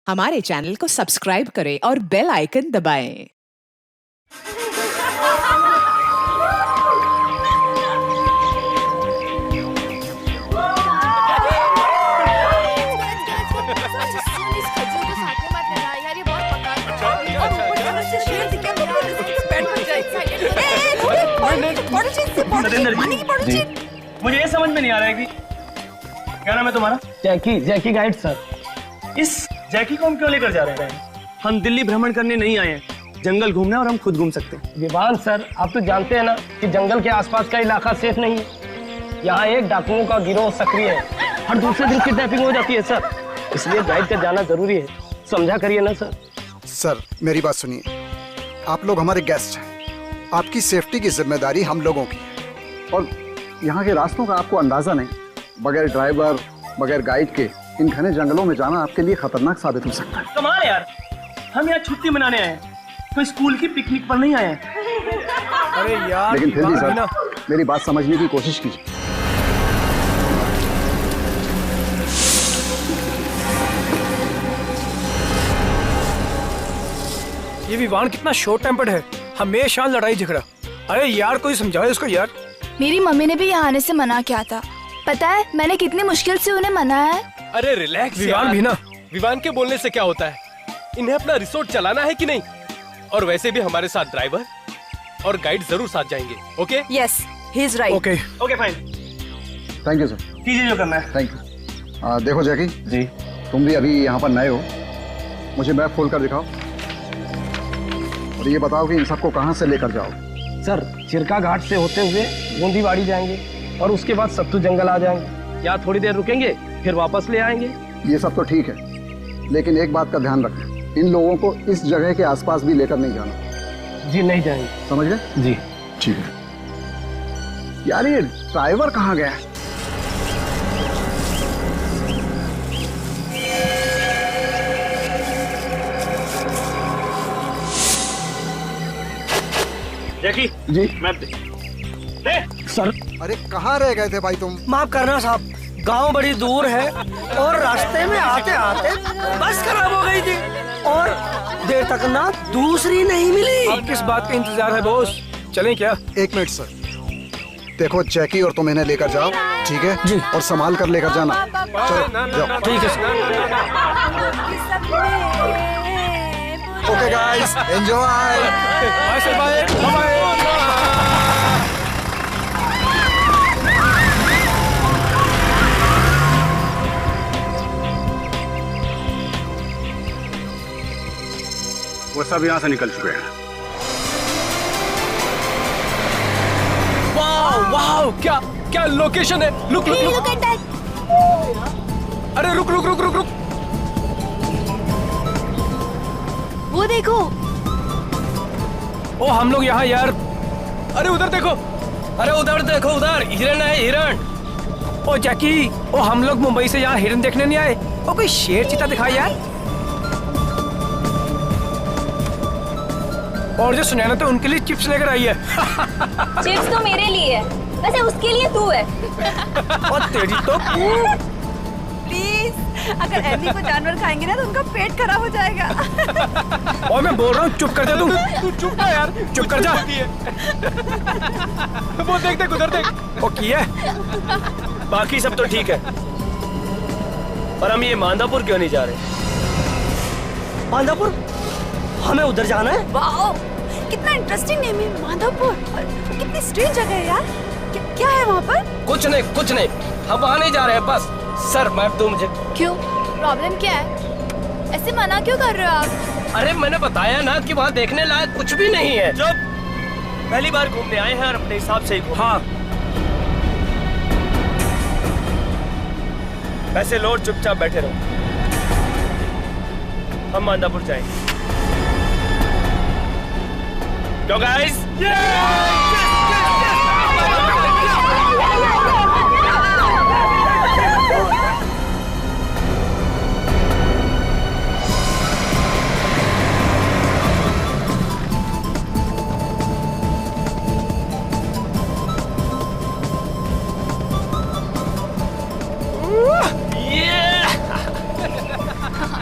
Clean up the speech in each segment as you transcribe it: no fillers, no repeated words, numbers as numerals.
हमारे चैनल को सब्सक्राइब करें और बेल आइकन दबाएं। मुझे ये समझ में नहीं आ रहा है कि क्या नाम है तुम्हारा? जैकी गाइड सर। इस जैकी को हम क्यों लेकर जा रहे हैं? हम दिल्ली भ्रमण करने नहीं आए हैं, जंगल घूमना और हम खुद घूम सकते हैं। विवान सर, आप तो जानते हैं ना कि जंगल के आसपास का इलाका सेफ नहीं है। यहाँ एक डाकुओं का गिरोह सक्रिय है, हर दूसरे दिन किडनैपिंग हो जाती है सर, इसलिए गाइड का जाना जरूरी है। समझा करिए ना सर। सर मेरी बात सुनिए, आप लोग हमारे गेस्ट हैं, आपकी सेफ्टी की जिम्मेदारी हम लोगों की है। और यहाँ के रास्तों का आपको अंदाजा नहीं, बगैर ड्राइवर बगैर गाइड के इन घने जंगलों में जाना आपके लिए खतरनाक साबित हो सकता है। कमाल है यार, हम यहाँ छुट्टी मनाने आए हैं, कोई स्कूल की पिकनिक पर नहीं आए हैं। अरे यार, लेकिन फिर भी सर मेरी बात समझने की कोशिश कीजिए। ये विवान कितना शॉर्ट टेम्पर्ड है, हमेशा लड़ाई झगड़ा। अरे यार कोई समझाओ इसको यार। मेरी मम्मी ने भी यहाँ आने से मना किया था, पता है मैंने कितनी मुश्किल से उन्हें मनाया है। अरे रिलैक्स विवान भी ना। विवान के बोलने से क्या होता है, इन्हें अपना रिसोर्ट चलाना है कि नहीं। और वैसे भी हमारे साथ ड्राइवर और गाइड जरूर साथ जाएंगे। Okay? Yes, he is right. Okay okay fine, thank you sir. कीजिए जो करना है। Thank you. देखो जैकी जी। तुम भी अभी यहाँ पर नए हो, मुझे मैप खोल कर दिखाओ और ये बताओ कि इन सबको कहाँ से लेकर जाओ। सर चिरका घाट से होते हुए गोंदीवाड़ी जाएंगे और उसके बाद सत्तू जंगल आ जाएंगे। यहाँ थोड़ी देर रुकेंगे, फिर वापस ले आएंगे। ये सब तो ठीक है, लेकिन एक बात का ध्यान रखें, इन लोगों को इस जगह के आसपास भी लेकर नहीं जाना। जी नहीं जाएंगे। समझ गए? जी ठीक है। यार ये ड्राइवर कहाँ गया है? जैकी जी मैप दे। सर। अरे कहाँ रह गए थे भाई तुम? माफ करना साहब, गांव बड़ी दूर है और रास्ते में आते आते बस खराब हो गई थी और देर तक ना दूसरी नहीं मिली। अब किस बात का इंतजार है बॉस, चलें क्या? एक मिनट सर, देखो जैकी और तुम इन्हें लेकर जाओ, ठीक है जी, और संभाल कर लेकर जाना। चलो जाओ। ठीक है sir. Okay guys, enjoy. Bye sir, bye bye. वो सब यहाँ से निकल चुके हैं। वाह वाह, क्या क्या लोकेशन है। रुक रुक रुक, अरे रुक रुक रुक रुक रुक। वो देखो। ओ हम लोग यहाँ यार। अरे उधर देखो, अरे उधर देखो, उधर हिरन है, हिरन। ओ जैकी, ओ हम लोग मुंबई से यहाँ हिरन देखने नहीं आए, ओ कोई शेर चीता दिखाई यार। और जो सुनैना तो उनके लिए चिप्स लेकर आई है। चिप्स तो मेरे लिए है, वैसे उसके लिए तू है। और तेरी तो। प्लीज, अगर एमी को जानवर खाएंगे ना तो उनका पेट खराब हो जाएगा। और मैं बोल रहा हूँ चुप कर जा तू। तू चुप ना यार, चुप कर जा। वो देख देख उधर देख। ओ की है? बाकी सब तो ठीक है, पर हम ये मांदापुर क्यों नहीं जा रहे? माधवपुर, हमें उधर जाना है। वाओ, कितना इंटरेस्टिंग नेम है माधवपुर। कितनी स्ट्रेंज जगह है यार। क्या है वहाँ पर? कुछ नहीं कुछ नहीं, हम वहाँ नहीं जा रहे हैं बस। सर मैप दो मुझे। क्यों, प्रॉब्लम क्या है? ऐसे मना क्यों कर रहे हो आप? अरे मैंने बताया ना कि वहाँ देखने लायक कुछ भी नहीं है। चुप, पहली बार घूमने आए हैं और अपने हिसाब से ही घूमो। हाँ पैसे लो, चुपचाप बैठे रहो। हम मांदापुर जाएंगे। Go guys!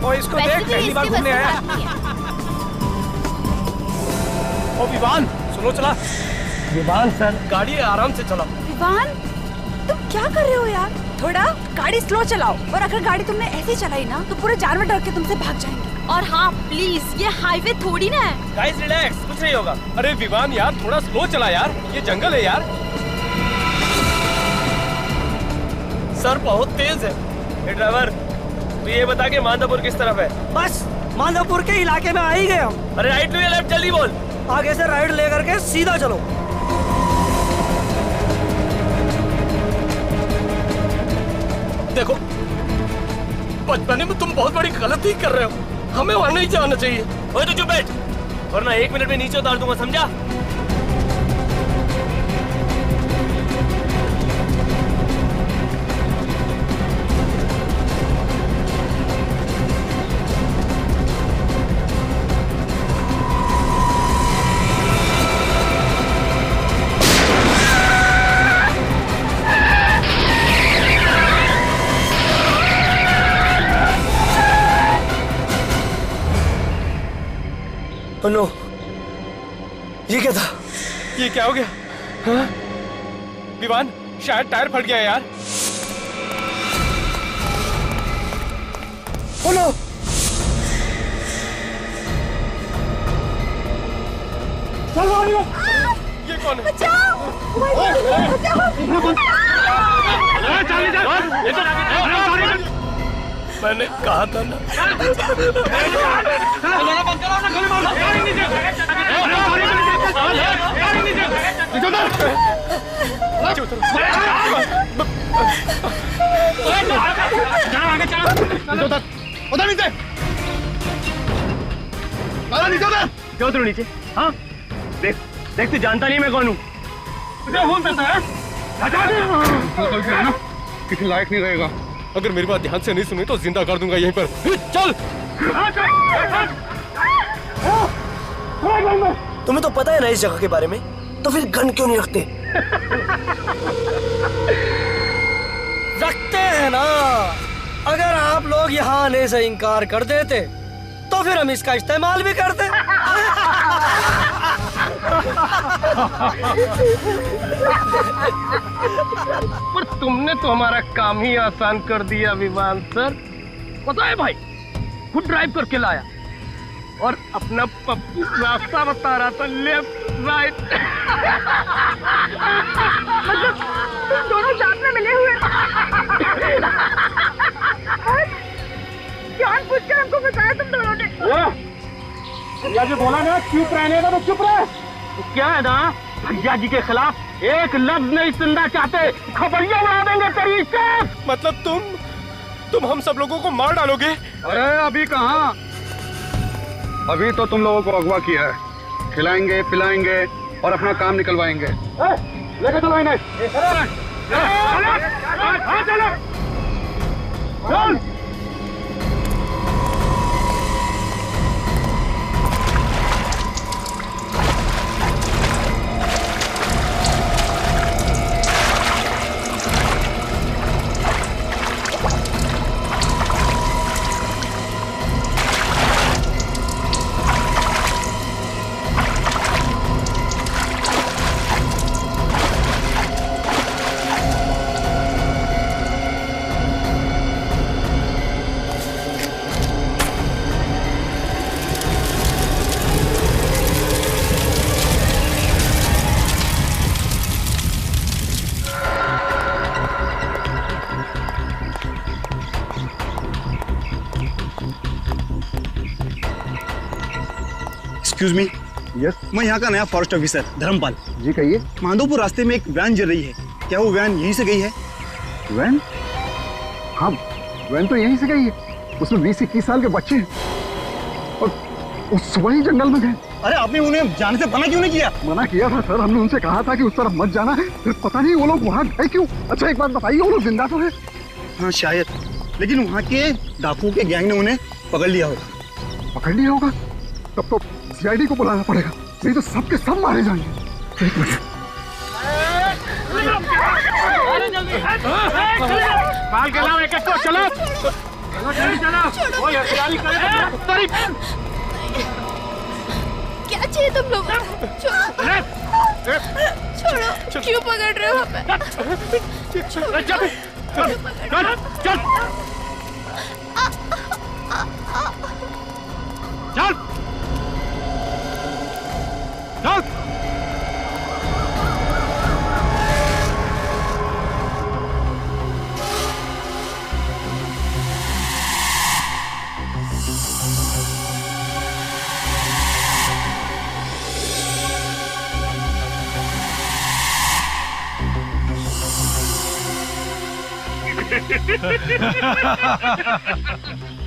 और इसको वैसे देख भी पहली बार इसकी घूमने आया। वजह नहीं है। ओ विवान सुनो चला। विवान सर, गाड़ी आराम से चलाओ। विवान, तुम क्या कर रहे हो यार? थोड़ा गाड़ी स्लो चलाओ, और अगर गाड़ी तुमने ऐसी चलाई ना तो पूरे जानवर डर के तुमसे भाग जाएंगे। और हाँ प्लीज, ये हाईवे थोड़ी ना है। गाइस रिलैक्स, कुछ नहीं होगा। अरे विवान यार थोड़ा स्लो चला यार, ये जंगल है यार। सर बहुत तेज है। ए ड्राइवर, तू ये बता के माधोपुर किस तरफ है? बस माधोपुर के इलाके में आ ही गए हम। अरे राइट लो या लेफ्ट, जल्दी बोल। आगे से राइट लेकर के सीधा चलो। देखो, बचपने में तुम बहुत बड़ी गलती कर रहे हो, हमें वहां नहीं जाना चाहिए। ओए तू चुप बैठ, वरना 1 मिनट में नीचे उतार दूंगा, समझा? नो, ये क्या था? ये क्या हो गया? हाँ? विवान शायद टायर फट गया यार। Oh no! ये कौन है? मैंने कहा था ना। उधर नीचे, क्यों उतरो नीचे? हाँ देख देख, तू जानता नहीं मैं कौन हूँ। किसी लायक नहीं रहेगा। अगर मेरी बात ध्यान से नहीं सुनी तो जिंदा कर दूंगा यहीं पर। चल। तुम्हें तो पता है ना इस जगह के बारे में, तो फिर गन क्यों नहीं रखते? रखते हैं ना। अगर आप लोग यहाँ आने से इनकार कर देते तो फिर हम इसका इस्तेमाल भी करते। पर तुमने तो हमारा काम ही आसान कर दिया विवान सर। पता है भाई, खुद ड्राइव करके लाया और अपना पप्पू रास्ता बता रहा था, लेफ्ट राइट। मतलब तुम दोनों साथ में मिले हुए जानबूझकर हमको फंसाया तुम दोनों ने। भैया जी बोला ना चुप रहने का, तो चुप रहे। तो क्या है ना, भैया जी के खिलाफ एक लफ्ज नहीं सुनना चाहते, खबरिया उड़ा देंगे तेरी इज्जत। मतलब तुम हम सब लोगों को मार डालोगे? अरे अभी कहाँ, अभी तो तुम लोगों को अगवा किया है। खिलाएंगे पिलाएंगे और अपना काम निकलवाएंगे। लेके चलो इन्हें। चल। Excuse me. यस, मैं यहाँ का नया फॉरेस्ट ऑफिसर धर्मपाल। जी कहिए। माधोपुर रास्ते में एक वैन जल रही है, क्या वो वैन यहीं से गई है? वैन? हाँ, वैन तो यहीं से गई है। उसमें 20-21 साल के बच्चे हैं और वो सुबह ही जंगल में गए। अरे आपने उन्हें जाने से मना क्यों नहीं किया? मना किया था सर, हमने उनसे कहा था कि उस तरफ मत जाना है, फिर पता नहीं वो लोग वहाँ गए क्यों। अच्छा एक बात बताइए, वो लोग जिंदा तो है? हाँ शायद, लेकिन वहाँ के डाकुओं के गैंग ने उन्हें पकड़ लिया होगा। पकड़ लिया होगा? तब तो सीआईडी को बुलाना पड़ेगा, नहीं तो सबके सब मारे जाएंगे। एक मिनट। माल के लाओ, एक-एक को चलो। क्या चाहिए तुम लोग? छोड़ो, क्यों पकड़ रहे हो हमें?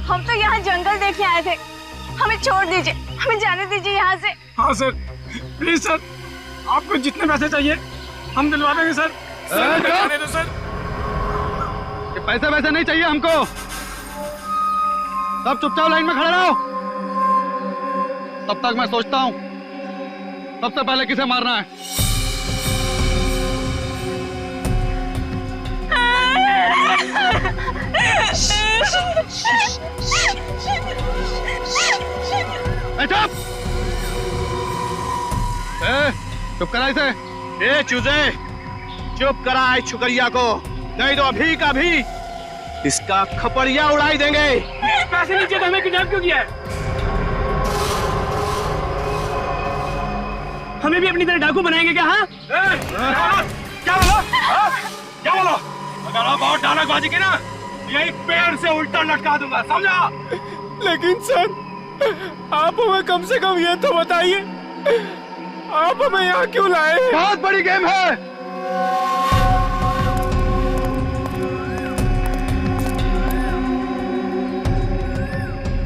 हम तो यहाँ जंगल देखे आए थे, हमें छोड़ दीजिए, हमें जाने दीजिए यहाँ से। हाँ सर, प्लीज सर, आपको जितने पैसे चाहिए हम दिलवा देंगे सर। जाने दो सर। ये पैसे वैसे नहीं चाहिए हमको। सब चुपचाप लाइन में खड़े रहो। तब तक मैं सोचता हूँ सबसे पहले किसे मारना है। चुप करा इसे। ए चूजे, चुप करा इस शुक्रिया को, नहीं तो अभी का भी इसका खपड़िया उड़ाई देंगे। पैसे नीचे तो हमें किडनैप क्यों किया है? हमें भी अपनी तरह डाकू बनाएंगे क्या? हाँ, क्या बोलो? क्या बोलो? अगर आप बहुत डायलॉगबाजी की ना, यही पेड़ से उल्टा लटका दूंगा, समझा? लेकिन सर, आप हमें कम से कम ये तो बताइए, आप हमें यहाँ क्यों लाए? बहुत बड़ी गेम है।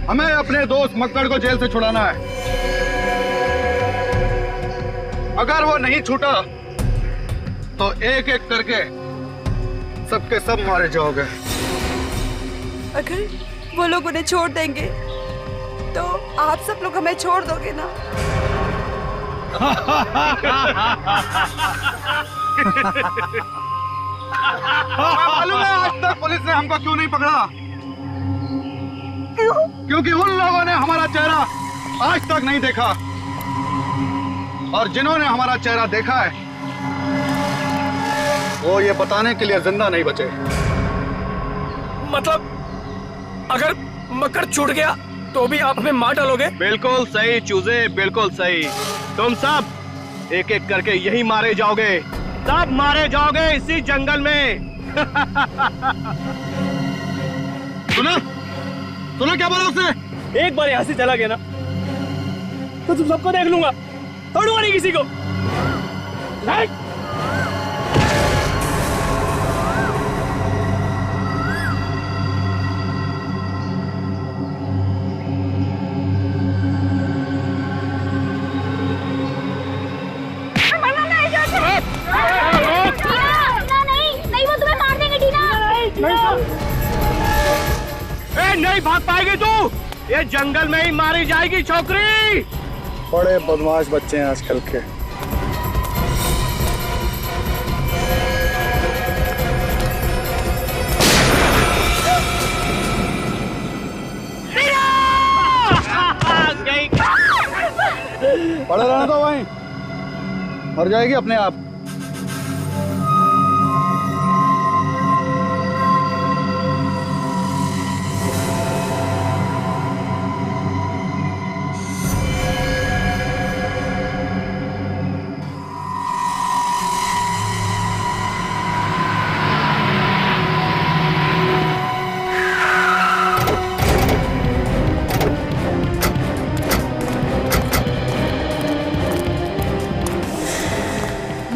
हमें अपने दोस्त मक्कड़ को जेल से छुड़ाना है। अगर वो नहीं छूटा तो एक एक करके सबके सब मारे जाओगे। अगर वो लोग उन्हें छोड़ देंगे तो आप सब लोग हमें छोड़ दोगे ना? मालूम है आज तक पुलिस ने हमको क्यों नहीं पकड़ा? क्योंकि उन लोगों ने हमारा चेहरा आज तक नहीं देखा, और जिन्होंने हमारा चेहरा देखा है वो ये बताने के लिए जिंदा नहीं बचे। मतलब अगर मकर छूट गया तो भी आप हमें मार डालोगे? बिल्कुल सही चूजे, बिल्कुल सही। तुम सब एक एक करके यही मारे जाओगे, सब मारे जाओगे इसी जंगल में। सुना? सुना क्या बोला उसने? एक बार यहाँ से चला गया ना तो तुम सबको देख लूंगा, छोड़ूंगा नहीं किसी को। नहीं, वो तुम्हें मार देंगे टीना। नहीं भाग पाएगी तू, ये जंगल में ही मारी जाएगी छोकरी। बड़े बदमाश बच्चे हैं आजकल के। पड़े रहना तो वहीं, मर जाएगी अपने आप।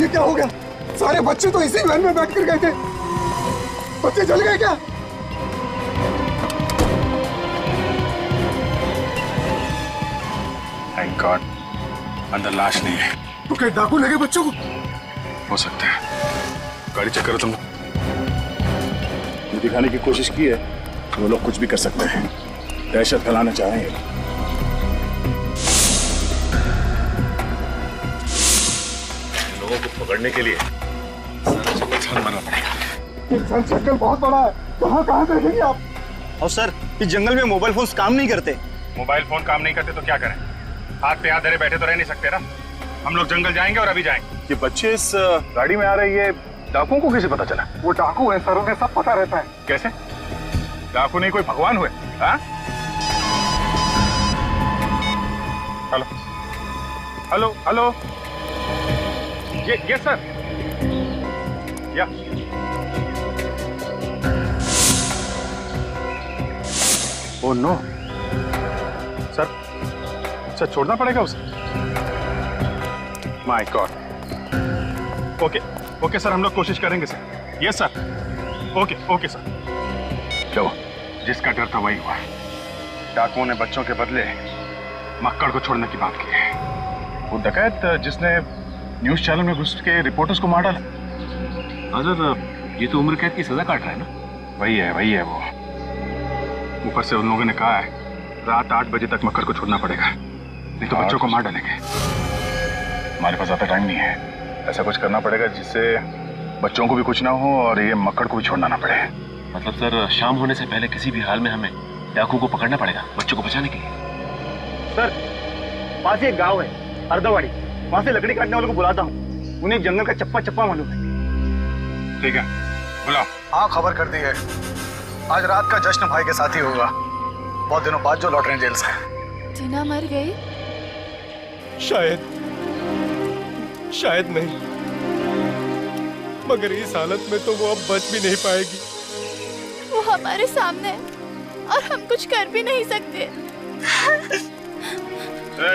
क्या हो गया? सारे बच्चे तो इसी वैन में बैठकर गए थे, बच्चे जल गए क्या? थैंक गॉड अंदर लाश नहीं है। तो क्या डाकू लगे बच्चों को? हो सकता है। गाड़ी चेक करो तुम। ये दिखाने की कोशिश की है वो लोग कुछ भी कर सकते हैं, दहशत फैलाना चाह रहे हैं। लोगों को पकड़ने के लिए सारा जंगल छान मारना पड़ेगा। इंसान सर्कल बहुत बड़ा है, कहाँ कहाँ देखेंगे आप? और सर इस जंगल में मोबाइल फोन्स काम नहीं करते। मोबाइल फोन काम नहीं करते तो क्या करें? हाथ पे हाथ धरे बैठे तो रह नहीं सकते ना। हम लोग जंगल जाएंगे और अभी जाएंगे। ये बच्चे इस गाड़ी में आ रहे, ये डाकुओं को कैसे पता चला? वो डाकू है सर, उन्हें सब पता रहता है। कैसे? डाकू नहीं कोई भगवान हुए? हाँ? हेलो हेलो हेलो, ये सर, या ओह नो सर छोड़ना पड़ेगा उसे। My God. ओके सर, हम लोग कोशिश करेंगे sir. Yes sir, okay sir. चलो, जिसका डर था वही हुआ। डाकुओं ने बच्चों के बदले मक्कड़ को छोड़ने की बात की है। वो डकैत जिसने न्यूज चैनल में घुस के रिपोर्टर्स को मार डाला। ये तो उम्र कैद की सजा काट रहा है ना? वही है वो। ऊपर से उन लोगों ने कहा है रात 8 बजे तक मक्कड़ को छोड़ना पड़ेगा, नहीं तो बच्चों को मार डालेंगे। हमारे पास ज्यादा टाइम नहीं है। ऐसा कुछ करना पड़ेगा जिससे बच्चों को भी कुछ ना हो और ये मक्कड़ को भी छोड़ना ना पड़े। मतलब सर, शाम होने से पहले किसी भी हाल में हमें डाकू को पकड़ना पड़ेगा बच्चों को बचाने के लिए। सर पास ही एक गांव है अर्दावाड़ी, वहां से लकड़ी काटने वालों को बुलाता हूँ। उन्हें जंगल का चप्पा मालूम है। ठीक है, बुलाओ। हाँ, खबर कर दी है। आज रात का जश्न भाई के साथ ही होगा, बहुत दिनों बाद जो लौट रहे हैं जेल से। टीना मर गई? शायद नहीं, मगर इस हालत में तो वो अब बच भी नहीं पाएगी। वो हमारे सामने है और हम कुछ कर भी नहीं सकते।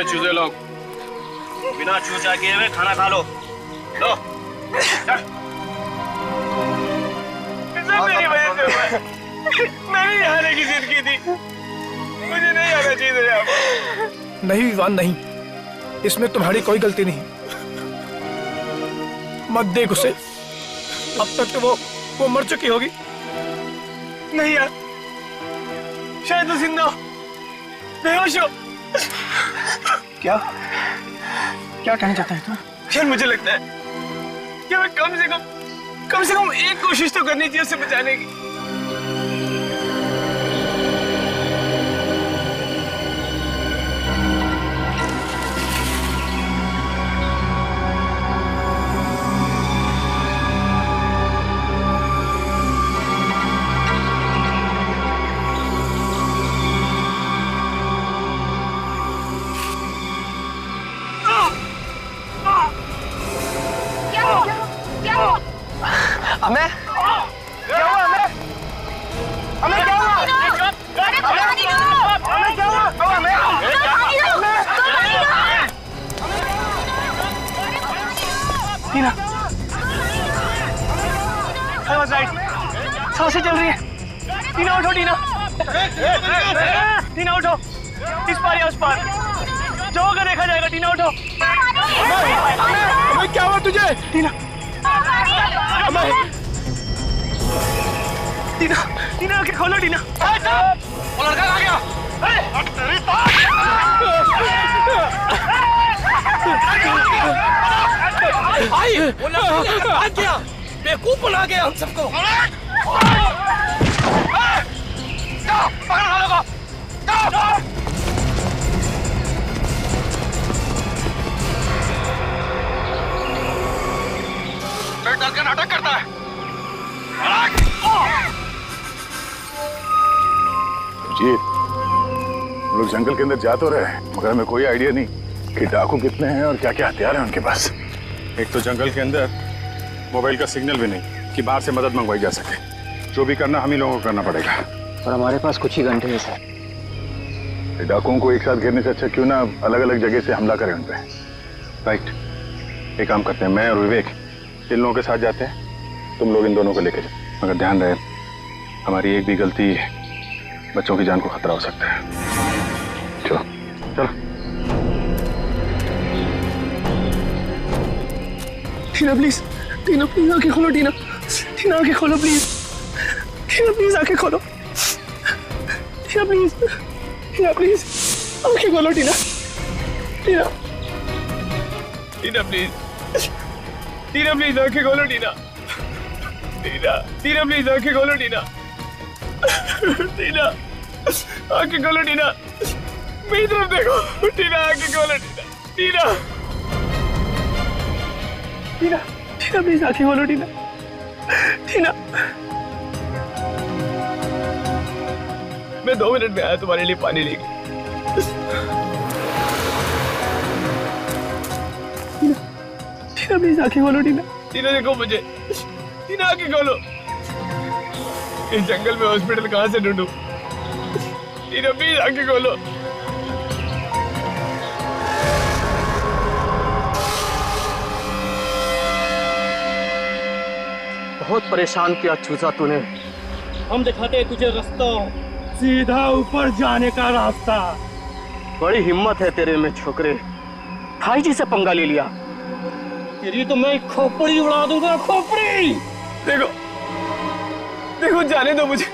चूजे लोग, बिना चूचा किए हुए खाना खा लो। लो मेरी वजह से हुआ है। मैं भी आने की जिद की थी, मुझे नहीं आना चाहिए यहाँ। नहीं विवान नहीं, इसमें तुम्हारी कोई गलती नहीं। मत देख उसे, अब तक तो वो मर चुकी होगी। नहीं यार, शायद तो जिंदा हो, बेहोश हो। क्या कहना चाहता है तुम? यार मुझे लगता है कि हमें कम से कम एक कोशिश तो करनी चाहिए उसे बचाने की। टीना, सांसें चल रही है। टीना उठो, टीना उठो, इस पार या उस पार जो होगा देखा जाएगा। टीना उठो। क्या हुआ तुझे? टीना, आंखें खोलो। टीना, वो लड़का कहाँ गया? बेवकूफ बना गया हम सबको। डर के नाटक करता है। जीत, हम लोग जंगल के अंदर जा तो रहे हैं, मगर हमें कोई आइडिया नहीं कि डाकू कितने हैं और क्या क्या हथियार हैं उनके पास। एक तो जंगल के अंदर मोबाइल का सिग्नल भी नहीं कि बाहर से मदद मंगवाई जा सके। जो भी करना हम ही लोगों को करना पड़ेगा। और हमारे पास कुछ ही घंटे हैं सर। डाकुओं को एक साथ घेरने से अच्छा क्यों ना अलग अलग जगह से हमला करें उन पे। राइट, एक काम करते हैं, मैं और विवेक इन लोगों के साथ जाते हैं, तुम लोग इन दोनों को लेके जाओ। मगर ध्यान रहे, हमारी एक भी गलती बच्चों की जान को खतरा हो सकता है। चलो चलो। टीना प्लीज, आंखें खोलो। टीना, आंखें खोलो प्लीज। टीना प्लीज, आंखें खोलो। टीना प्लीज, आंखें खोलो। टीना प्लीज, आंखें खोलो। टीना प्लीज, आंखें खोलो। टीना टीना, आंखें खोलो टीना, मेरी तरफ देखो टीना, आंखें खोलो टीना, टीना, टीना प्लीज आंखें खोलो टीना, टीना। मैं 2 मिनट में आया तुम्हारे लिए पानी लेके। टीना प्लीज आंखें खोलो टीना, टीना देखो मुझे, टीना आंखें खोलो। इस जंगल में हॉस्पिटल कहाँ से ढूंढूं? टीना प्लीज आंखें खोलो। बहुत परेशान किया चूजा तूने। हम दिखाते तुझे रास्ता, सीधा ऊपर जाने का रास्ता। बड़ी हिम्मत है तेरे में छोकरे, भाई जी से पंगा ले लिया। तेरी तो मैं खोपड़ी उड़ा दूंगा, खोपड़ी। देखो देखो, जाने दो मुझे,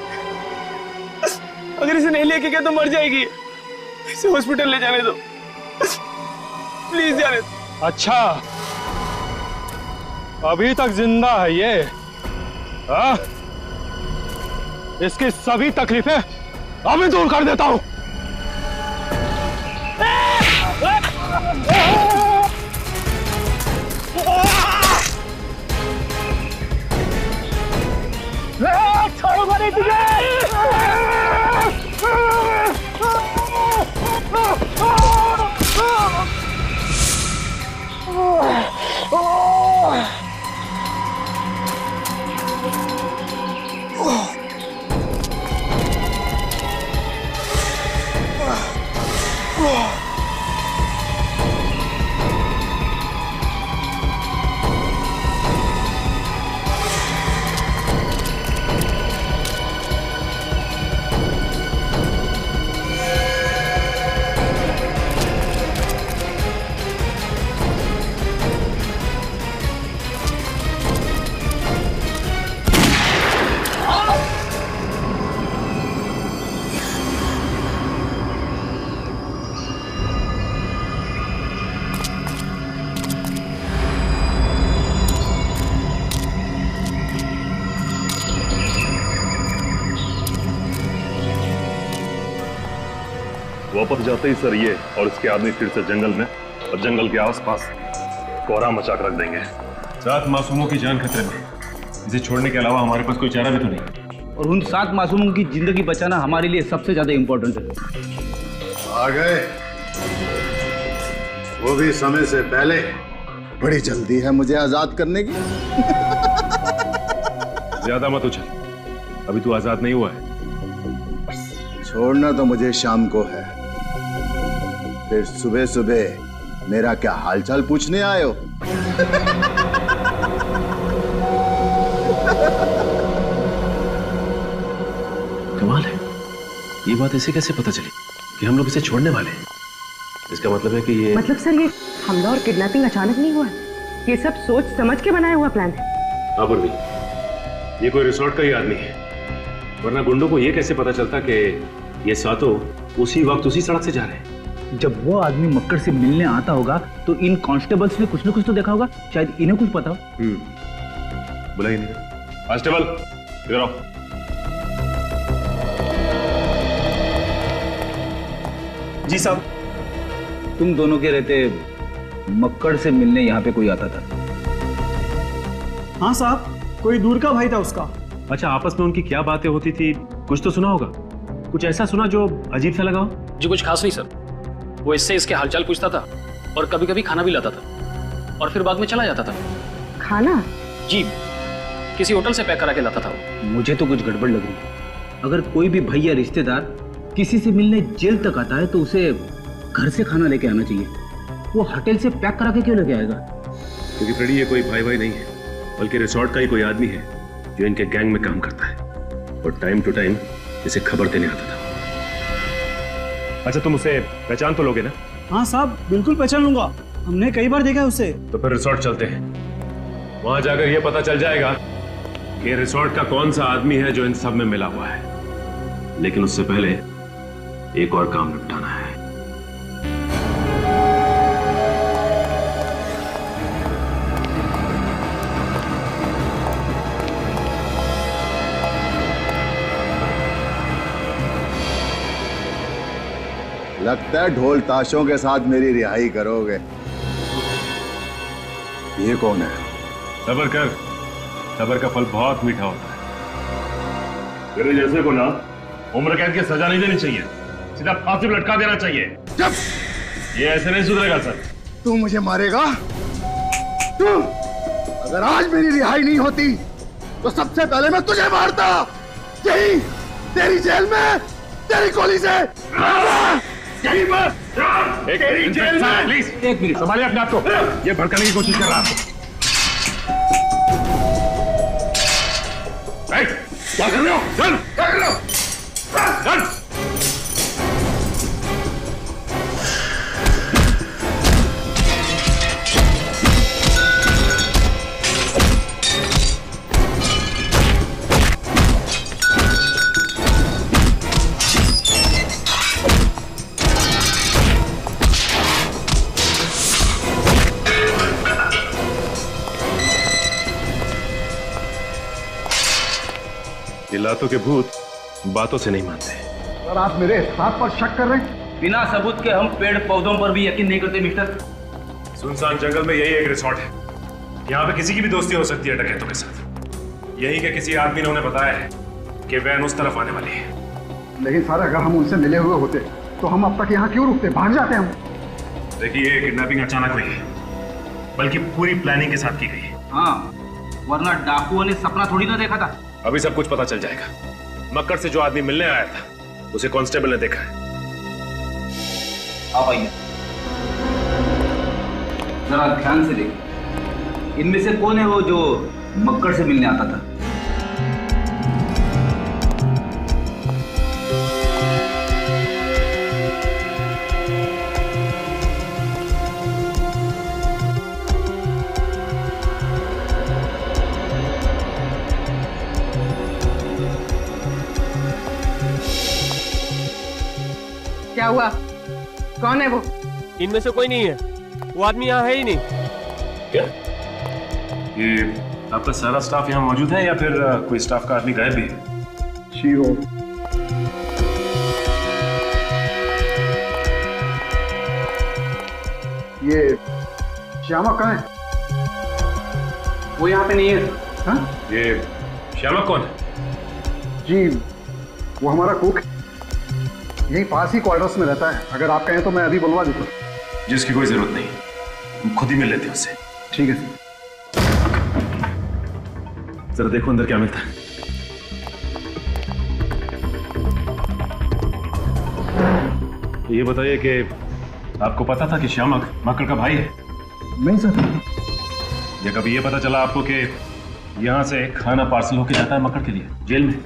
अगर इसे नहीं लेके गया तो मर जाएगी। इसे हॉस्पिटल ले जाने दो, प्लीज जाने दो। अच्छा, अभी तक जिंदा है ये? हाँ? इसकी सभी तकलीफें अभी दूर कर देता हूं। छोड़ूंगा नहीं तुझे। वापस जाते ही सर ये और इसके आदमी फिर से जंगल में और जंगल के आसपास कोहरा मचा कर रख देंगे। 7 मासूमों की जान खतरे में, इसे छोड़ने के अलावा हमारे पास कोई चारा भी तो नहीं। और उन 7 मासूमों की जिंदगी बचाना हमारे लिए सबसे ज्यादा इंपॉर्टेंट है। आ गए, वो भी समय से पहले। बड़ी जल्दी है मुझे आजाद करने की। ज्यादा मत उछल, अभी तू आजाद नहीं हुआ है। छोड़ना तो मुझे शाम को है, फिर सुबह सुबह मेरा क्या हालचाल पूछने आए हो? कमाल है, ये बात इसे कैसे पता चली कि हम लोग इसे छोड़ने वाले हैं? इसका मतलब है कि ये मतलब सर ये हमला और किडनैपिंग अचानक नहीं हुआ है, ये सब सोच समझ के बनाया हुआ प्लान है। हाँ पूर्वी, ये कोई रिसोर्ट का ही आदमी है, वरना गुंडों को ये कैसे पता चलता कि ये सातों उसी वक्त उसी सड़क से जा रहे हैं? जब वो आदमी मक्कड़ से मिलने आता होगा तो इन कांस्टेबल्स ने कुछ न कुछ तो देखा होगा, शायद इन्हें कुछ पता हो। बुलाइए नहीं। कांस्टेबल इधर आओ। जी साहब। तुम दोनों के रहते मक्कड़ से मिलने यहाँ पे कोई आता था? हाँ साहब, कोई दूर का भाई था उसका। अच्छा, आपस में उनकी क्या बातें होती थी, कुछ तो सुना होगा? कुछ ऐसा सुना जो अजीब सा लगा हो? जी कुछ खास नहीं सर, वो इससे इसके हालचाल पूछता था और कभी कभी खाना भी लाता था और फिर बाद में चला जाता था। खाना? जी, किसी होटल से पैक करा के लाता था वो। मुझे तो कुछ गड़बड़ लग रही है। अगर कोई भी भैया रिश्तेदार किसी से मिलने जेल तक आता है तो उसे घर से खाना लेके आना चाहिए, वो होटल से पैक करा के क्यों लेके आएगा? क्योंकि फ्रेडी ये कोई भाई भाई नहीं है, बल्कि रिसोर्ट का ही कोई आदमी है जो इनके गैंग में काम करता है और टाइम टू टाइम इसे खबर देने आता था। अच्छा, तुम उसे पहचान तो लोगे ना? हाँ साहब, बिल्कुल पहचान लूंगा, हमने कई बार देखा है उसे। तो फिर रिसोर्ट चलते हैं, वहां जाकर यह पता चल जाएगा कि रिसोर्ट का कौन सा आदमी है जो इन सब में मिला हुआ है। लेकिन उससे पहले एक और काम निपटाना है। लगता है ढोल ताशों के साथ मेरी रिहाई करोगे। ये कौन है? सब्र कर, सब्र का फल बहुत मीठा होता है। तेरे जैसे को ना उम्र कैद की सजा नहीं देनी चाहिए, सीधा फांसी पर लटका देना चाहिए। जब ये ऐसे नहीं सुधरेगा सर। तू मुझे मारेगा? तू अगर आज मेरी रिहाई नहीं होती तो सबसे पहले मैं तुझे मारता, यही तेरी जेल में, तेरी गोली से। यही बस तेरी जेल में। प्लीज एक मिनट संभालिए अपने आप को, ये भड़काने की कोशिश कर रहा है आपको। क्या कर रहे हो? चल, क्या कर रहे हो? चल। लातों के भूत बातों से नहीं मानते। सर आप मेरे हाथ पर शक कर रहे हैं? बिना सबूत के हम पेड़ पौधों पर भी यकीन नहीं करते मिस्टर। सुनसान जंगल में यही एक रिसोर्ट है, यहाँ पे किसी की भी दोस्ती हो सकती है डकैतों के साथ। यही के किसी आदमी ने उन्हें बताया है कि वैन उस तरफ आने वाली है। लेकिन सर अगर हम उनसे मिले हुए होते तो हम अब तक यहाँ क्यों रुकते? भाग जाते हम। देखिए किडनैपिंग अचानक हुई है, बल्कि पूरी प्लानिंग के साथ की गई है। हाँ, वरना डाकुओं ने सपना थोड़ी ना देखा था। अभी सब कुछ पता चल जाएगा। मक्कड़ से जो आदमी मिलने आया था उसे कांस्टेबल ने देखा है। आप आइए, जरा ध्यान से देखिए, इनमें से कौन है वो जो मक्कड़ से मिलने आता था? क्या हुआ? कौन है वो? इनमें से कोई नहीं है, वो आदमी यहाँ है ही नहीं। क्या ये आपका सारा स्टाफ यहाँ मौजूद है या फिर कोई स्टाफ का आदमी गायब भी है? शीरो, ये श्यामा कहाँ है? वो यहाँ पे नहीं है। हाँ? ये श्यामा कौन है? जी वो हमारा कुक यही पास ही क्वार्टर्स में रहता है। अगर आप कहें तो मैं अभी बुलवा देता हूँ। जिसकी कोई जरूरत नहीं, हम खुद ही मिल लेते हैं उससे। ठीक है सर। जरा देखो अंदर क्या मिलता है। ये बताइए कि आपको पता था कि श्यामक मक्कड़ का भाई है? नहीं सर। या कभी ये पता चला आपको कि यहाँ से खाना पार्सल होके जाता है मक्कड़ के लिए जेल में?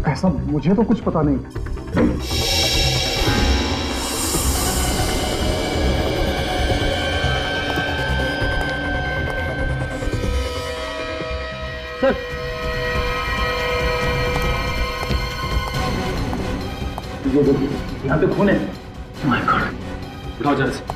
ऐसा मुझे तो कुछ पता नहीं। सर, ये देखिए यहाँ पे खून है। माय गॉड, उठाओ जरा से।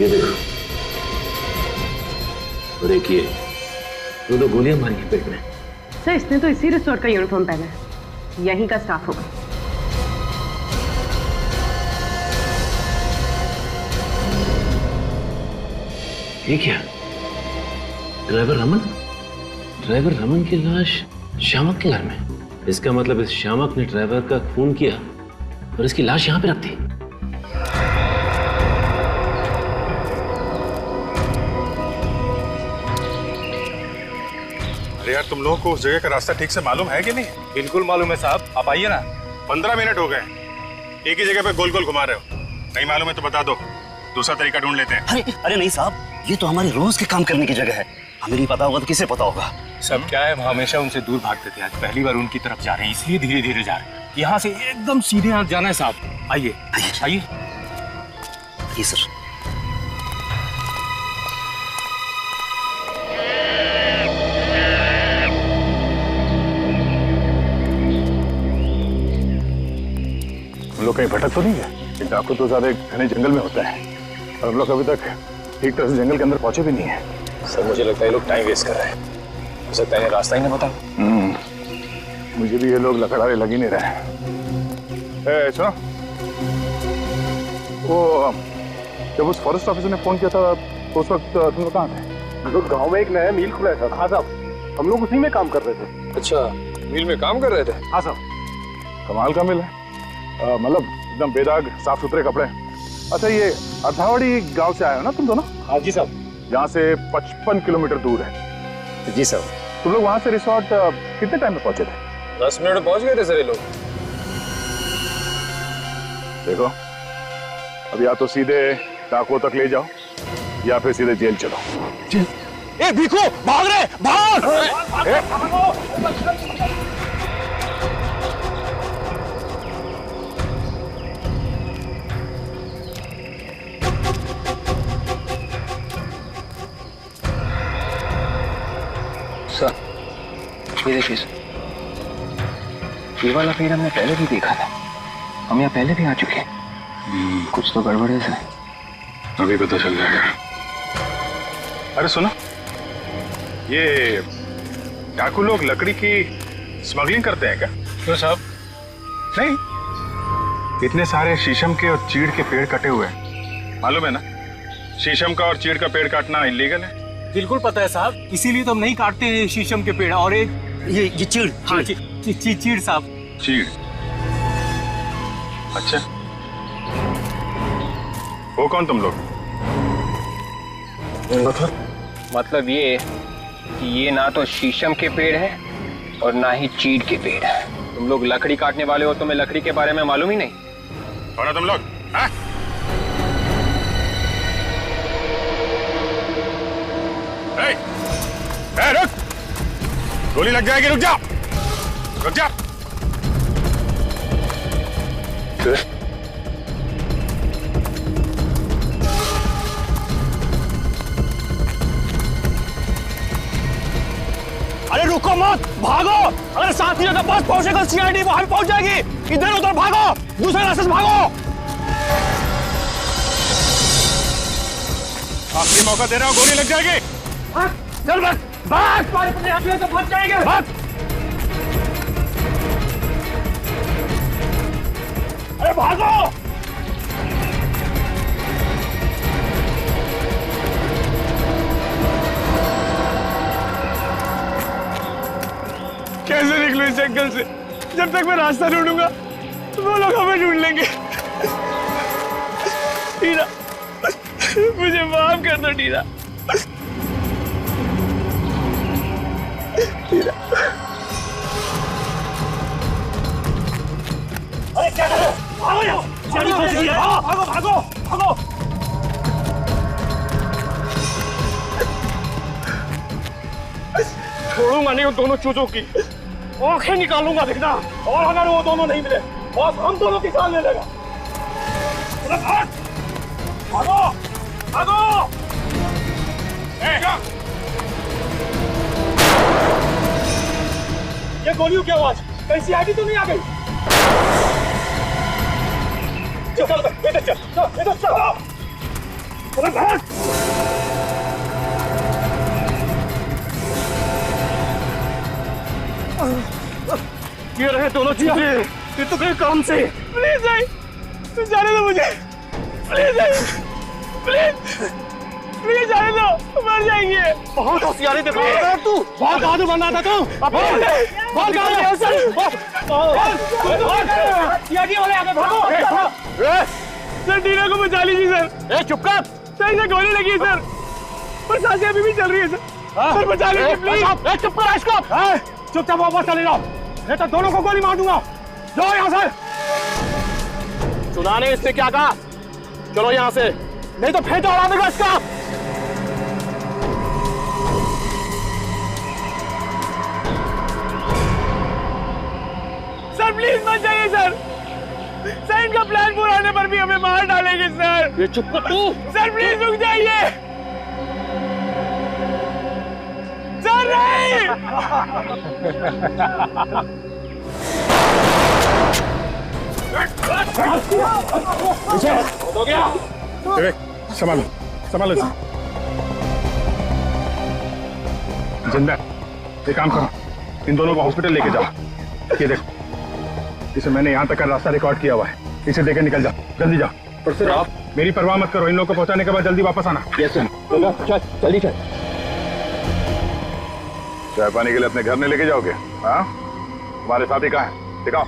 ये देखो, और एक ये दो गोलियां मारी हैं पेट में। सर इसने तो इसी रिसोर्ट का यूनिफॉर्म पहना है, यहीं का स्टाफ होगा। ये क्या? ड्राइवर रमन की लाश श्यामक के घर में। इसका मतलब इस श्यामक ने ड्राइवर का खून किया और इसकी लाश यहाँ पे रख दी। अरे यार, तुम लोगों को उस जगह का रास्ता ठीक से मालूम है कि नहीं? बिल्कुल मालूम है साहब, आप आइए ना। 15 मिनट हो गए, एक ही जगह पे गोल गोल घुमा रहे हो। नहीं मालूम है तो बता दो, दूसरा तरीका ढूंढ लेते हैं। अरे नहीं साहब, ये तो हमारे रोज के काम करने की जगह है। हमें नहीं पता होगा तो किसे पता होगा? सब क्या है, हम हमेशा उनसे दूर भागते थे, आज पहली बार उनकी तरफ जा रहे हैं, इसलिए धीरे धीरे जा रहे हैं। यहाँ से एकदम सीधे यहाँ जाना है साहब। आइए आइए। ये सर, कहीं भटक तो नहीं है? ये डाकू तो ज्यादा घने जंगल में होता है और हम लोग अभी तक ठीक तरह से जंगल के अंदर पहुंचे भी नहीं है। सर मुझे लगता है ये लोग टाइम वेस्ट कर रहे हैं। हो सकता है रास्ता ही नहीं बता। मुझे भी ये लोग लकड़ारे लग ही नहीं रहे। सुनो, वो जब उस फॉरेस्ट ऑफिसर ने फोन किया था तो उस वक्त तुम लोग कहाँ थे? हम लोग गाँव में एक नया मिल खुला था। हाँ साहब, हम लोग उसी में काम कर रहे थे। अच्छा, मिल में काम कर रहे थे? हाँ साहब। कमाल का मिल है, मतलब एकदम बेदाग साफ सुथरे कपड़े। अच्छा, ये अर्थावड़ी गांव से आए हो ना तुम दोनों? हाँ जी साहब। यहाँ से 55 किलोमीटर दूर है। जी साहब। तुम लोग वहां से रिसोर्ट कितने टाइम में पहुंचे थे? 10 मिनट में पहुंच गए थे सर ये लोग। देखो, अब या तो सीधे डाकुओं तक ले जाओ या फिर सीधे जेल चलो। ए भिखू, भाग रहे, भाग! सर, ये देखिए सर, ये वाला पेड़ हमने पहले भी देखा था। हम यहाँ पहले भी आ चुके हैं। कुछ तो गड़बड़ है सर। अभी पता चल जाएगा। अरे सुनो, ये डाकू लोग लकड़ी की स्मगलिंग करते हैं क्या? क्यों साहब? नहीं, इतने सारे शीशम के और चीड़ के पेड़ कटे हुए हैं, मालूम है ना? शीशम का और चीड़ का पेड़ काटना इलीगल है। बिल्कुल पता है साहब, इसीलिए तो हम नहीं काटते हैं शीशम के पेड़। और एक ये चीड़। हाँ, चीड़ साहब। चीड़? अच्छा, वो कौन तुम लोग? मतलब ये कि ये ना तो शीशम के पेड़ है और ना ही चीड़ के पेड़ है। तुम लोग लकड़ी काटने वाले हो, तुम्हें लकड़ी के बारे में मालूम ही नहीं। कौन है तुम लोग? हाँ? रुक! गोली लग जाएगी, रुक जा! रुक जा! अरे रुको मत, भागो! अगर साथ ही ज्यादा पास पहुंचेगा सीआईडी वहां पहुंच जाएगी। इधर उधर भागो, दूसरे रास्ते से भागो। आखिरी मौका दे रहा हूं, गोली लग जाएगी। चल बस, भाग! तुम्हारे पीछे हाथ तो भाग जाएंगे। भाग! अरे भागो! कैसे निकलूं इस जंगल से? जब तक मैं रास्ता ढूंढूंगा वो लोग हमें ढूंढ लेंगे। टीना, मुझे माफ कर दो टीना। अरे क्या कर रहे हो? भागो यहाँ! भागो भागो भागो! छोड़ूंगा नहीं उन दोनों चूजों की, आंखें निकालूंगा देखना। और अगर वो दोनों नहीं मिले बस हम दोनों की जान ले लेगा। भागो भागो! ये गोलियों की आवाज कहीं सीआईडी तो नहीं आ गई? चल चल इधर चल, इधर चल। अरे भाग! ये रहे दोनों चीजें, ये तो कहीं काम से। प्लीज भाई, तू जाने दो मुझे। प्लीज भाई, प्लीज प्लीज जाने दो, मर जाएंगे। बहुत होशियारी दिखा रहा है तू। बहुत बहादुर बन रहा था तू। बहुत बहादुर सर। सीआईडी वाले आगे भागो। सर टीना को बचा लीजिए सर। चुप कर। सर इसे गोली लगी है सर, पर सांसें अभी भी चल रही है सर। सर बचा लीजिए प्लीज। चुप कर इसको। चुपचाप वापस चले जाओ, नहीं तो दोनों को गोली मार दूंगा। जाओ यहाँ से। सुनाने इससे क्या कहा? चलो यहाँ से, नहीं तो फेंटा उड़ा देगा इसका। सर प्लीज मत जाइए सर। सर इनका प्लान पूरा होने पर भी हमें मार डालेंगे सर। ये चुप कर तू। सर प्लीज रुक जाइए। सर नहीं। हो गया। विवेक, संभालो संभालो इसे। जिंदा, एक काम करो, इन दोनों को हॉस्पिटल लेके जाओ। ये देखो, इसे मैंने यहाँ तक का रास्ता रिकॉर्ड किया हुआ है। इसे देकर निकल जाओ, जल्दी जाओ। पर सर आप मेरी परवाह मत करो, इन लोगों को पहुंचाने के बाद जल्दी वापस आना। Yes sir. चल जल्दी चल। चाय पानी के लिए अपने घर में लेके जाओगे? हाँ, तुम्हारे साथी कहाँ है? दिखाओ।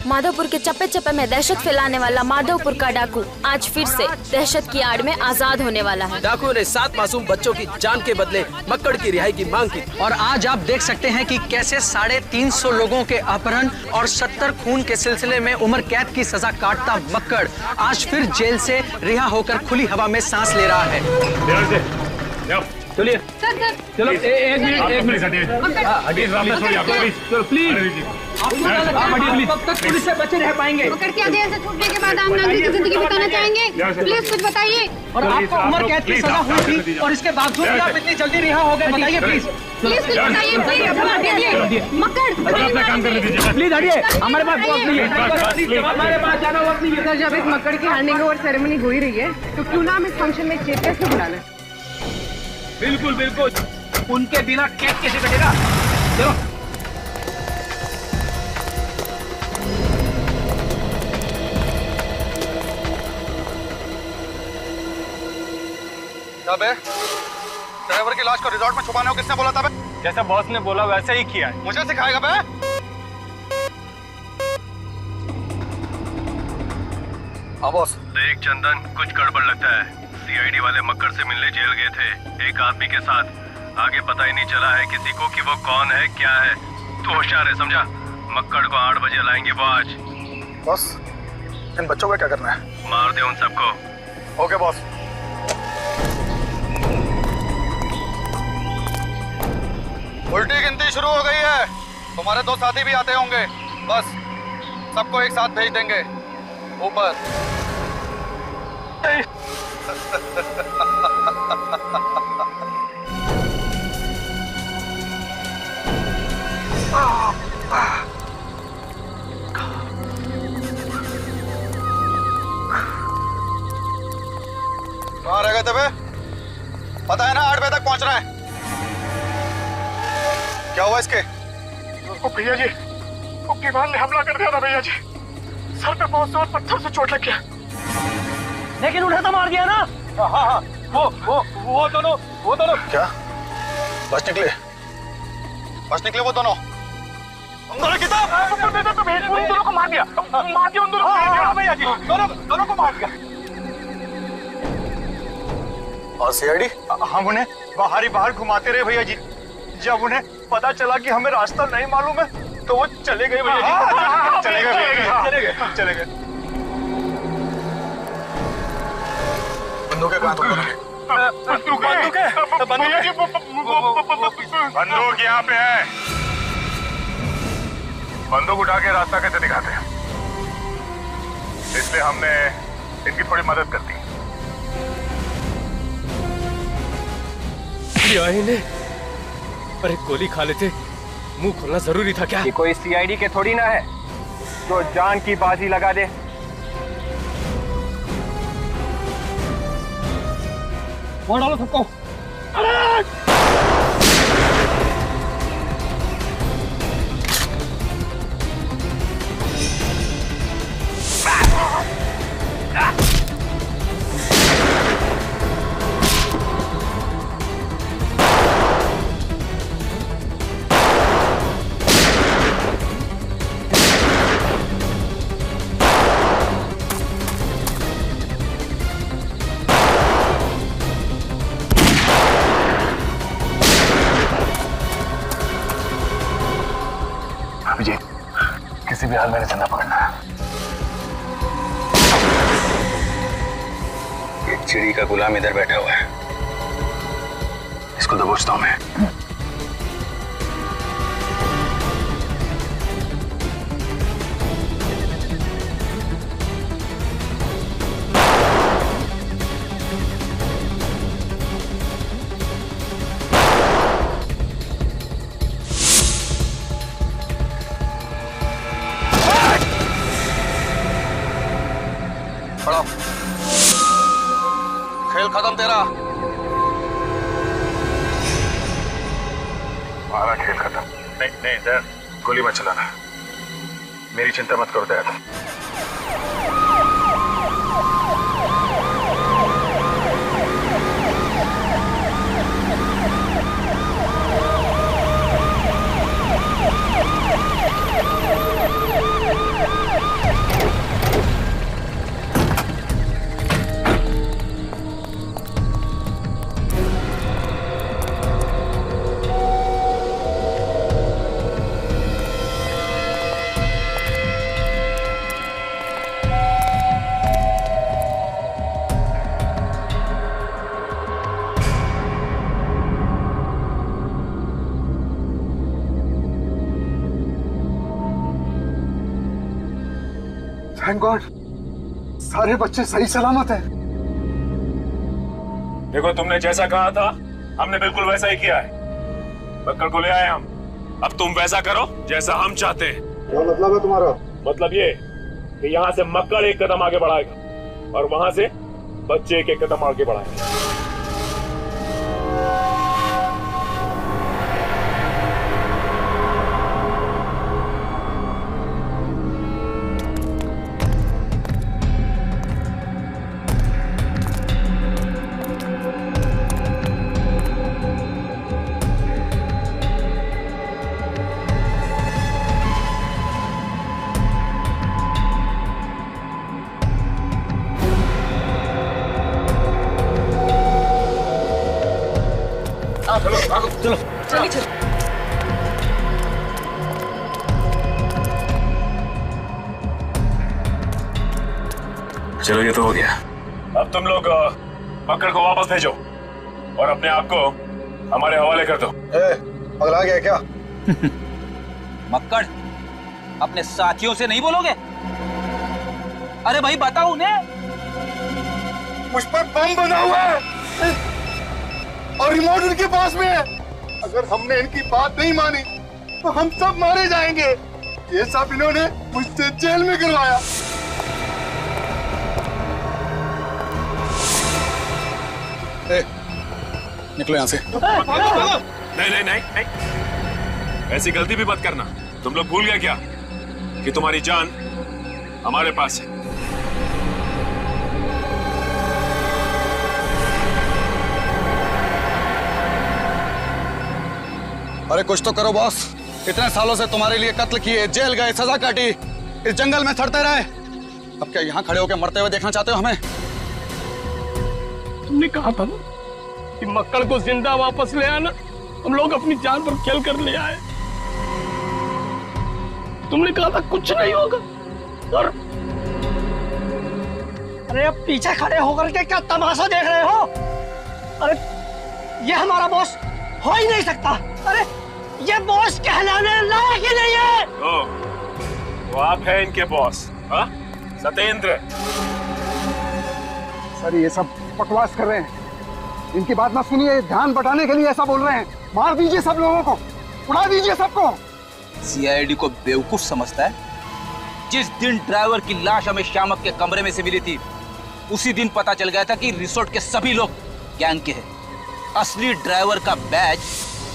माधोपुर के चप्पे चप्पे में दहशत फैलाने वाला माधोपुर का डाकू आज फिर से दहशत की आड़ में आजाद होने वाला है। डाकू ने 7 मासूम बच्चों की जान के बदले मक्कड़ की रिहाई की मांग की और आज आप देख सकते हैं कि कैसे 350 लोगों के अपहरण और 70 खून के सिलसिले में उम्र कैद की सजा काटता मक्कड़ आज फिर जेल से रिहा होकर खुली हवा में सांस ले रहा है। चलिए चलो एक मिनट चलो प्लीज कब तक पुलिस से बचे रह पाएंगे? मक्कड़ की जेल से छूटने के बाद आप नागरिक की जिंदगी बिताना चाहेंगे? प्लीज कुछ बताइए। और आपको उम्र कैद की सजा हुई थी और इसके बावजूद भी आप इतनी जल्दी रिहा हो गए, बताइए प्लीज। प्लीज कुछ बताइए, मक्कड़ अपना काम करने दीजिए प्लीज। हटिए, हमारे पास वक्त नहीं है, हमारे पास ज्यादा वक्त नहीं है। सर जब इस मक्कड़ की हैंडिंग ओवर सेरेमनी हो ही रही है तो क्यों ना हम इस फंक्शन में चीफ गेस्ट को बुला लें? बिल्कुल बिल्कुल, उनके बिना केक कैसे कटेगा? चलो बे, ड्राइवर की लाश को रिजॉर्ट में छुपाने को किसने बोला था बे? जैसा बॉस ने बोला वैसे ही किया है। मुझे सिखाएगा बे? हाँ बॉस। देख चंदन, कुछ गड़बड़ लगता है। सीआईडी वाले मक्कड़ से मिलने जेल गए थे एक आदमी के साथ। आगे पता ही नहीं चला है किसी को कि वो कौन है क्या है। तू होशियार है, समझा? मक्कड़ को 8 बजे लाएंगे वो आज। बॉस, इन बच्चों को क्या करना है? मार दे उन सबको। Okay boss. उल्टी गिनती शुरू हो गई है। तुम्हारे 2 साथी भी आते होंगे। बस सबको एक साथ भेज देंगे ऊपर। कहाँ रह गए थे बे? पता है ना 8 बजे तक पहुंचना है। क्या हुआ इसके? उसको भैया जी, मुक्केबाज ने हमला कर दिया था भैया जी। सर पे बहुत जोर पत्थर से चोट लग गया। लेकिन उन्हें तो मार दिया ना? हाँ, वो दोनों क्या बस निकले? बस निकले वो दोनों? उन दोनों को मार दिया उन दोनों को भैया जी, दोनों को मार दिया। और सीआईडी? हम उन्हें बाहर घुमाते रहे भैया जी। जब उन्हें पता चला कि हमें रास्ता नहीं मालूम है तो वो चले गए भैया जी। चले गए। बंदूकें कहाँ तुमने? बंदूक यहाँ पे है। बंदूक उठा के रास्ता कैसे दिखाते हैं? इसलिए हमने इनकी थोड़ी मदद कर दी। अरे गोली खा लेते, मुंह खोलना जरूरी था क्या? ये कोई सीआईडी के थोड़ी ना है जो जान की बाजी लगा दे। मार डालो सबको। अभिजीत, किसी भी हाल में इसे न पकड़ना है। एक चिड़ी का गुलाम इधर बैठा हुआ है, इसको दबोचता हूं मैं। तेरा। हमारा खेल खत्म। नहीं दया, गोली मत चलाना। मेरी चिंता मत करो दया। थैंक गॉड, सारे बच्चे सही सलामत हैं। देखो, तुमने जैसा कहा था हमने बिल्कुल वैसा ही किया है। मक्कड़ को ले आए हम। अब तुम वैसा करो जैसा हम चाहते हैं। क्या मतलब है तुम्हारा? मतलब ये कि यहाँ से मक्कड़ एक कदम आगे बढ़ाएगा और वहां से बच्चे एक कदम आगे बढ़ाएंगे। चलो चलो, ये तो हो गया। अब तुम लोग मक्कड़ को वापस भेजो और अपने आप को हमारे हवाले कर दो। पगला गया क्या? मक्कड़, अपने साथियों से नहीं बोलोगे? अरे भाई बताओ उन्हें। मुझ पर बम बना हुआ है और रिमोट उनके पास में है। अगर हमने इनकी बात नहीं मानी तो हम सब मारे जाएंगे। ये सब इन्होंने मुझसे जेल में करवाया। निकलो यहाँ से। नहीं, ऐसी गलती भी मत करना। तुम लोग भूल गए क्या कि तुम्हारी जान हमारे पास है। अरे कुछ तो करो बॉस। इतने सालों से तुम्हारे लिए कत्ल किए, जेल गए, सजा काटी, इस जंगल में सड़ते रहे। अब क्या यहाँ खड़े होकर मरते हुए देखना चाहते हो हमें? तुमने कहा था ना कि मक्कड़ को जिंदा वापस ले आना। हम लोग अपनी जान पर खेल कर ले आए। तुमने कहा था कुछ नहीं होगा और अरे अब पीछे खड़े होकर के क्या तमाशा देख रहे हो? अरे ये हमारा बॉस हो ही नहीं सकता। अरे ये बॉस कहलाने लायक ही नहीं है। वो आप हैं इनके बॉस? हाँ, सत्येंद्र। सर ये सब बकवास कर रहे हैं। इनकी बात ना सुनिए, ध्यान बटाने के लिए ऐसा बोल रहे हैं। मार दीजिए सब लोगों को, उड़ा दीजिए सबको। सीआईडी को बेवकूफ समझता है। जिस दिन ड्राइवर की लाश हमें शामक के कमरे में से मिली थी, उसी दिन पता चल गया था कि रिसोर्ट के सभी लोग गैंग के हैं। असली ड्राइवर का बैज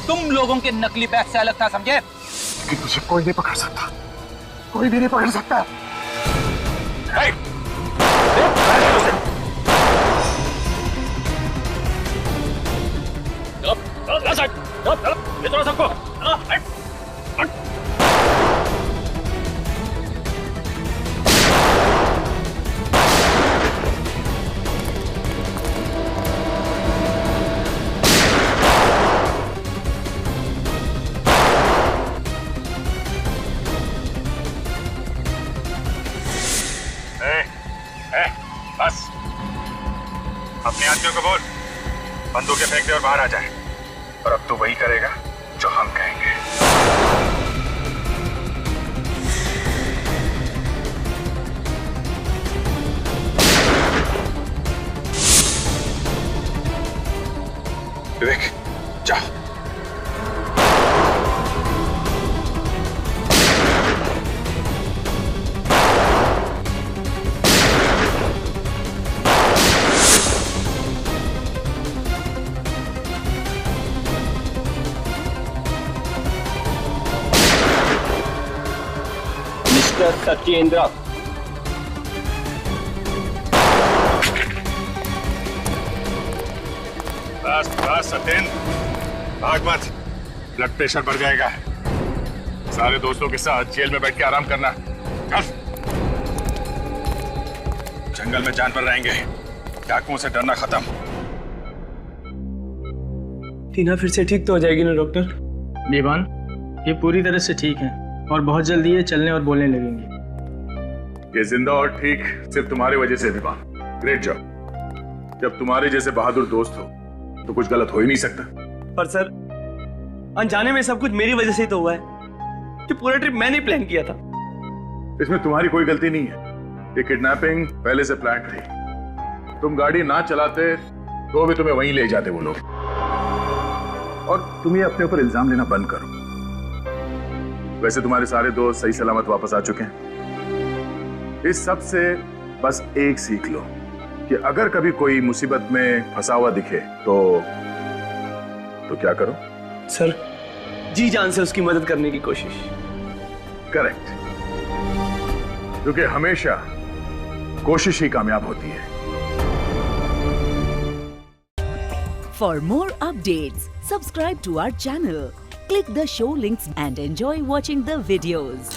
तुम लोगों के नकली बैज से अलग था, समझे? लेकिन मुझे कोई नहीं पकड़ सकता, कोई भी नहीं पकड़ सकता। सबको बस अपने आदमियों को बोल बंदूकें फेंक दे और बाहर आ जाए। और अब तू वही करेगा जो हम कहेंगे। विवेक जाओ। मिस्टर सत्येंद्र। बस बस सत्येंद्र, भाग मत, ब्लड प्रेशर बढ़ जाएगा। सारे दोस्तों के साथ जेल में बैठ के आराम करना। चल। जंगल में जानवर रहेंगे, डाकुओं से डरना खत्म। टीना फिर से ठीक तो हो जाएगी ना डॉक्टर? बेबान, ये पूरी तरह से ठीक है और बहुत जल्दी ये चलने और बोलने लगेंगे। ये जिंदा और ठीक सिर्फ तुम्हारी वजह से बेबान। Great job. जब तुम्हारे जैसे बहादुर दोस्त हो तो कुछ गलत हो ही नहीं सकता। पर सर, अनजाने में सब कुछ मेरी वजह से ही तो हुआ है। कि पूरा ट्रिप मैंने प्लान किया था। इसमें तुम्हारी कोई गलती नहीं है। ये किडनैपिंग पहले से प्लान थी। तुम गाड़ी ना चलाते तो भी तुम्हें वहीं ले जाते वो लोग। और तुम ये अपने ऊपर इल्जाम लेना बंद करो। वैसे तुम्हारे सारे दोस्त सही सलामत वापस आ चुके हैं। इस सब से बस एक सीख लो कि अगर कभी कोई मुसीबत में फंसा हुआ दिखे तो क्या करो? सर, जी जान से उसकी मदद करने की कोशिश। करेक्ट, क्योंकि हमेशा कोशिश ही कामयाब होती है। For more updates, subscribe to our channel, click the show links and enjoy watching the videos.